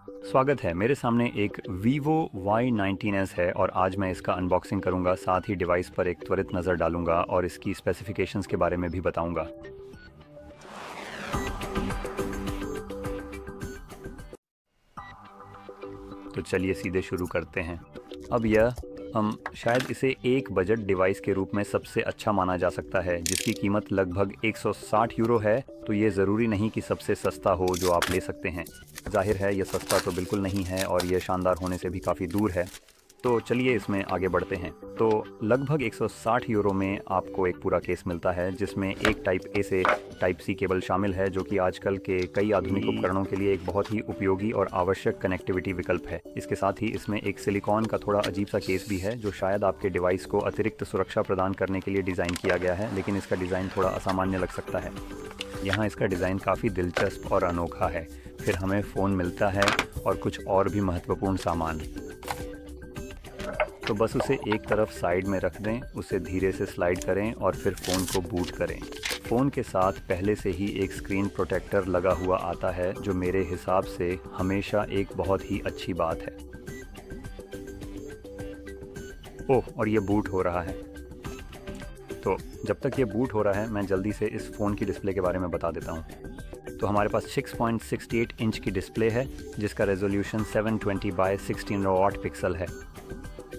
स्वागत है। मेरे सामने एक Vivo Y19s है और आज मैं इसका अनबॉक्सिंग करूंगा, साथ ही डिवाइस पर एक त्वरित नज़र डालूंगा और इसकी स्पेसिफिकेशंस के बारे में भी बताऊंगा। तो चलिए सीधे शुरू करते हैं। अब यह हम शायद इसे एक बजट डिवाइस के रूप में सबसे अच्छा माना जा सकता है, जिसकी कीमत लगभग 160 यूरो है। तो ये ज़रूरी नहीं कि सबसे सस्ता हो जो आप ले सकते हैं। जाहिर है यह सस्ता तो बिल्कुल नहीं है और यह शानदार होने से भी काफ़ी दूर है। तो चलिए इसमें आगे बढ़ते हैं। तो लगभग 160 यूरो में आपको एक पूरा केस मिलता है, जिसमें एक टाइप ए से टाइप सी केबल शामिल है, जो कि आजकल के कई आधुनिक उपकरणों के लिए एक बहुत ही उपयोगी और आवश्यक कनेक्टिविटी विकल्प है। इसके साथ ही इसमें एक सिलिकॉन का थोड़ा अजीब सा केस भी है, जो शायद आपके डिवाइस को अतिरिक्त सुरक्षा प्रदान करने के लिए डिज़ाइन किया गया है, लेकिन इसका डिज़ाइन थोड़ा असामान्य लग सकता है। यहाँ इसका डिज़ाइन काफ़ी दिलचस्प और अनोखा है। फिर हमें फ़ोन मिलता है और कुछ और भी महत्वपूर्ण सामान। तो बस उसे एक तरफ साइड में रख दें, उसे धीरे से स्लाइड करें और फिर फ़ोन को बूट करें। फ़ोन के साथ पहले से ही एक स्क्रीन प्रोटेक्टर लगा हुआ आता है, जो मेरे हिसाब से हमेशा एक बहुत ही अच्छी बात है। ओह, और ये बूट हो रहा है। तो जब तक ये बूट हो रहा है, मैं जल्दी से इस फ़ोन की डिस्प्ले के बारे में बता देता हूँ। तो हमारे पास 6.68 इंच की डिस्प्ले है, जिसका रेजोल्यूशन 720 बाय 16 पिक्सल है।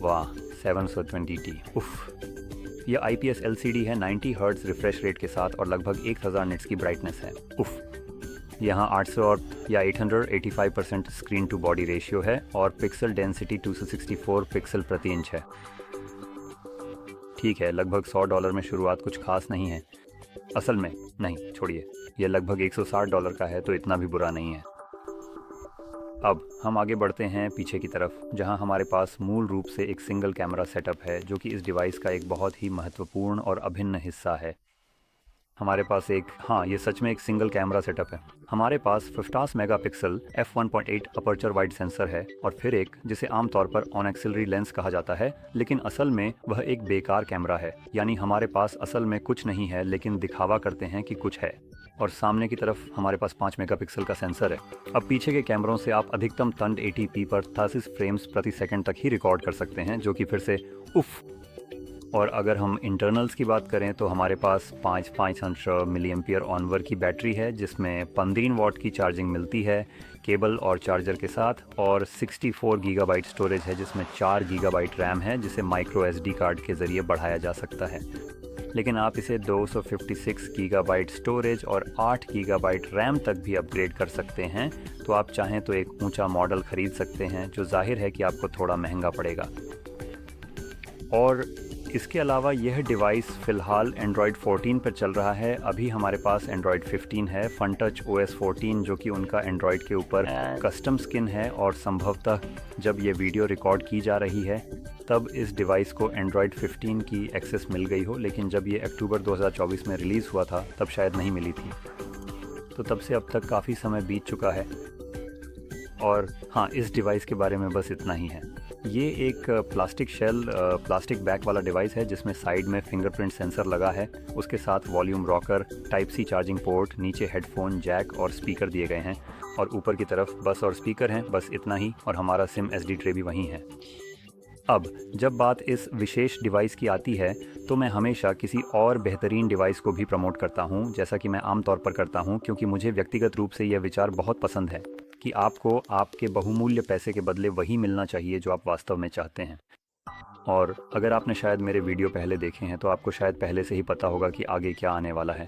वाह, 720t। उफ। यह IPS LCD है, 90 हर्ट्ज रिफ्रेश रेट के साथ और लगभग 1000 निट्स की ब्राइटनेस है। उफ। यहाँ 800 और या 885% स्क्रीन टू बॉडी रेशियो है और पिक्सल डेंसिटी 264 पिक्सल प्रति इंच है। ठीक है, लगभग $100 में शुरुआत कुछ खास नहीं है। असल में नहीं, छोड़िए, यह लगभग $160 का है, तो इतना भी बुरा नहीं है। अब हम आगे बढ़ते हैं पीछे की तरफ, जहां हमारे पास मूल रूप से एक सिंगल कैमरा सेटअप है, जो कि इस डिवाइस का एक बहुत ही महत्वपूर्ण और अभिन्न हिस्सा है। हमारे पास ये सच में एक सिंगल कैमरा सेटअप है। हमारे पास 50 megapixel f1.8 aperture wide sensor है और फिर एक जिसे आमतौर पर ऑन एक्सिलरी लेंस कहा जाता है, लेकिन असल में वह एक बेकार कैमरा है। यानी हमारे पास असल में कुछ नहीं है, लेकिन दिखावा करते हैं कि कुछ है। और सामने की तरफ हमारे पास 5 मेगापिक्सल का सेंसर है। अब पीछे के कैमरों से आप अधिकतम 1080p पर 30 फ्रेम्स प्रति सेकंड तक ही रिकॉर्ड कर सकते हैं, जो कि फिर से उफ। और अगर हम इंटरनल्स की बात करें तो हमारे पास 500 मिली एम्पियर ऑनवर की बैटरी है, जिसमें 15 वॉट की चार्जिंग मिलती है केबल और चार्जर के साथ, और 64 गीगाबाइट स्टोरेज है, जिसमें 4 गीगाबाइट रैम है, जिसे माइक्रो SD कार्ड के ज़रिए बढ़ाया जा सकता है। लेकिन आप इसे 256 गीगाबाइट स्टोरेज और 8 गीगाबाइट रैम तक भी अपग्रेड कर सकते हैं। तो आप चाहें तो एक ऊंचा मॉडल खरीद सकते हैं, जो जाहिर है कि आपको थोड़ा महंगा पड़ेगा। और इसके अलावा यह डिवाइस फ़िलहाल एंड्रॉयड 14 पर चल रहा है। अभी हमारे पास एंड्रॉयड 15 है, FunTouch OS 14, जो कि उनका एंड्रॉयड के ऊपर कस्टम स्किन है। और संभवतः जब ये वीडियो रिकॉर्ड की जा रही है तब इस डिवाइस को एंड्रॉयड 15 की एक्सेस मिल गई हो, लेकिन जब ये अक्टूबर 2024 में रिलीज़ हुआ था तब शायद नहीं मिली थी। तो तब से अब तक काफ़ी समय बीत चुका है। और हाँ, इस डिवाइस के बारे में बस इतना ही है। ये एक प्लास्टिक बैक वाला डिवाइस है, जिसमें साइड में फिंगरप्रिंट सेंसर लगा है। उसके साथ volume rocker, type C charging port, नीचे हेडफोन जैक और स्पीकर दिए गए हैं, और ऊपर की तरफ बस और स्पीकर हैं, बस इतना ही। और हमारा सिम SD ट्रे भी वहीं है। अब जब बात इस विशेष डिवाइस की आती है, तो मैं हमेशा किसी और बेहतरीन डिवाइस को भी प्रमोट करता हूं, जैसा कि मैं आमतौर पर करता हूं, क्योंकि मुझे व्यक्तिगत रूप से यह विचार बहुत पसंद है कि आपको आपके बहुमूल्य पैसे के बदले वही मिलना चाहिए जो आप वास्तव में चाहते हैं। और अगर आपने शायद मेरे वीडियो पहले देखे हैं, तो आपको शायद पहले से ही पता होगा कि आगे क्या आने वाला है।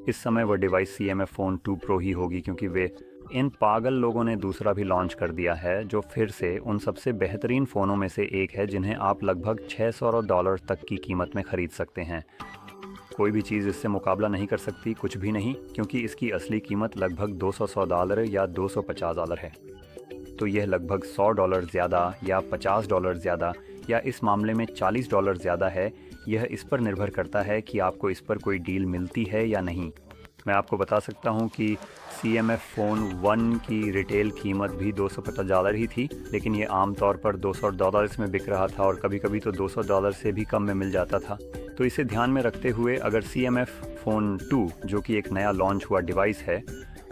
इस समय वह डिवाइस CMF फ़ोन 2 Pro ही होगी, क्योंकि इन पागल लोगों ने दूसरा भी लॉन्च कर दिया है, जो फिर से उन सबसे बेहतरीन फ़ोनों में से एक है, जिन्हें आप लगभग $600 तक की कीमत में ख़रीद सकते हैं। कोई भी चीज़ इससे मुकाबला नहीं कर सकती, कुछ भी नहीं, क्योंकि इसकी असली कीमत लगभग $200 या $250 है। तो यह लगभग $100 ज़्यादा या $50 ज़्यादा या इस मामले में $40 ज़्यादा है। यह इस पर निर्भर करता है कि आपको इस पर कोई डील मिलती है या नहीं। मैं आपको बता सकता हूं कि CMF फ़ोन 1 की रिटेल कीमत भी $250 ही थी, लेकिन ये आमतौर पर $200 में बिक रहा था और कभी कभी तो $200 से भी कम में मिल जाता था। तो इसे ध्यान में रखते हुए अगर CMF फ़ोन 2, जो कि एक नया लॉन्च हुआ डिवाइस है,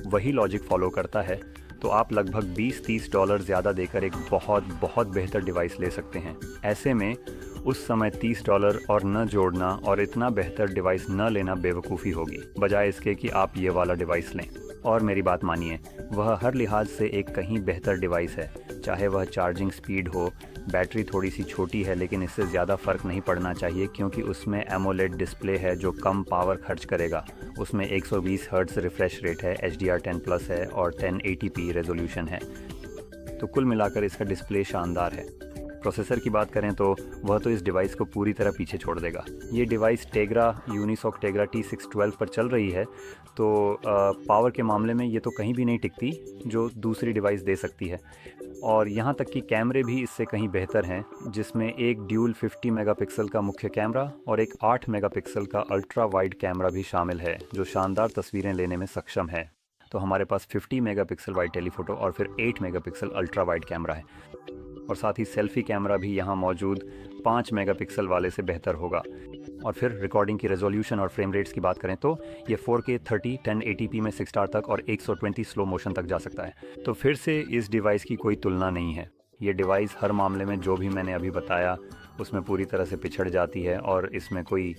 वही लॉजिक फॉलो करता है, तो आप लगभग 20-30 डॉलर ज़्यादा देकर एक बहुत बहुत बेहतर डिवाइस ले सकते हैं। ऐसे में उस समय 30 डॉलर और न जोड़ना और इतना बेहतर डिवाइस न लेना बेवकूफ़ी होगी, बजाय इसके कि आप ये वाला डिवाइस लें। और मेरी बात मानिए, वह हर लिहाज से एक कहीं बेहतर डिवाइस है, चाहे वह चार्जिंग स्पीड हो, बैटरी थोड़ी सी छोटी है लेकिन इससे ज़्यादा फ़र्क नहीं पड़ना चाहिए क्योंकि उसमें एमोलेड डिस्प्ले है जो कम पावर खर्च करेगा। उसमें 120 हर्ट्ज़ रिफ्रेश रेट है, HDR10+ है और 1080p रेजोल्यूशन है। तो कुल मिलाकर इसका डिस्प्ले शानदार है। प्रोसेसर की बात करें तो वह तो इस डिवाइस को पूरी तरह पीछे छोड़ देगा। ये device Tegra Unisoc Tegra T612 पर चल रही है, तो पावर के मामले में ये तो कहीं भी नहीं टिकती जो दूसरी डिवाइस दे सकती है। और यहाँ तक कि कैमरे भी इससे कहीं बेहतर हैं, जिसमें एक ड्यूल 50 मेगापिक्सल का मुख्य कैमरा और एक 8 मेगापिक्सल का अल्ट्रा वाइड कैमरा भी शामिल है जो शानदार तस्वीरें लेने में सक्षम है। तो हमारे पास 50 मेगापिक्सल वाइड टेलीफोटो और फिर 8 मेगापिक्सल अल्ट्रा वाइड कैमरा है। और साथ ही सेल्फी कैमरा भी यहाँ मौजूद 5 मेगापिक्सल वाले से बेहतर होगा। और फिर रिकॉर्डिंग की रेजोल्यूशन और फ्रेम रेट्स की बात करें तो ये 4K 30 1080p में 6 स्टार तक और 120 स्लो मोशन तक जा सकता है। तो फिर से इस डिवाइस की कोई तुलना नहीं है। ये डिवाइस हर मामले में जो भी मैंने अभी बताया उसमें पूरी तरह से पिछड़ जाती है और इसमें कोई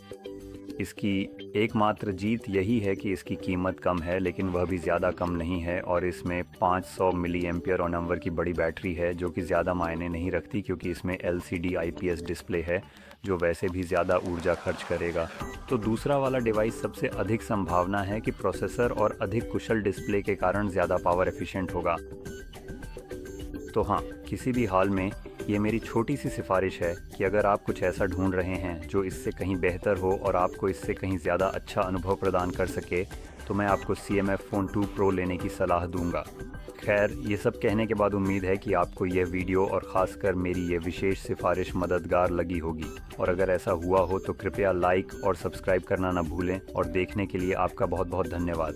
इसकी एकमात्र जीत यही है कि इसकी कीमत कम है, लेकिन वह भी ज़्यादा कम नहीं है। और इसमें 500 मिली एम्पियर और नंबर की बड़ी बैटरी है जो कि ज़्यादा मायने नहीं रखती क्योंकि इसमें LCD IPS डिस्प्ले है जो वैसे भी ज़्यादा ऊर्जा खर्च करेगा। तो दूसरा वाला डिवाइस सबसे अधिक संभावना है कि प्रोसेसर और अधिक कुशल डिस्प्ले के कारण ज़्यादा पावर एफिशिएंट होगा। तो हाँ, किसी भी हाल में ये मेरी छोटी सी सिफारिश है कि अगर आप कुछ ऐसा ढूंढ रहे हैं जो इससे कहीं बेहतर हो और आपको इससे कहीं ज़्यादा अच्छा अनुभव प्रदान कर सके, तो मैं आपको CMF फ़ोन 2 Pro लेने की सलाह दूंगा। खैर, ये सब कहने के बाद उम्मीद है कि आपको यह वीडियो और ख़ासकर मेरी ये विशेष सिफारिश मददगार लगी होगी। और अगर ऐसा हुआ हो तो कृपया लाइक और सब्सक्राइब करना ना भूलें। और देखने के लिए आपका बहुत बहुत धन्यवाद।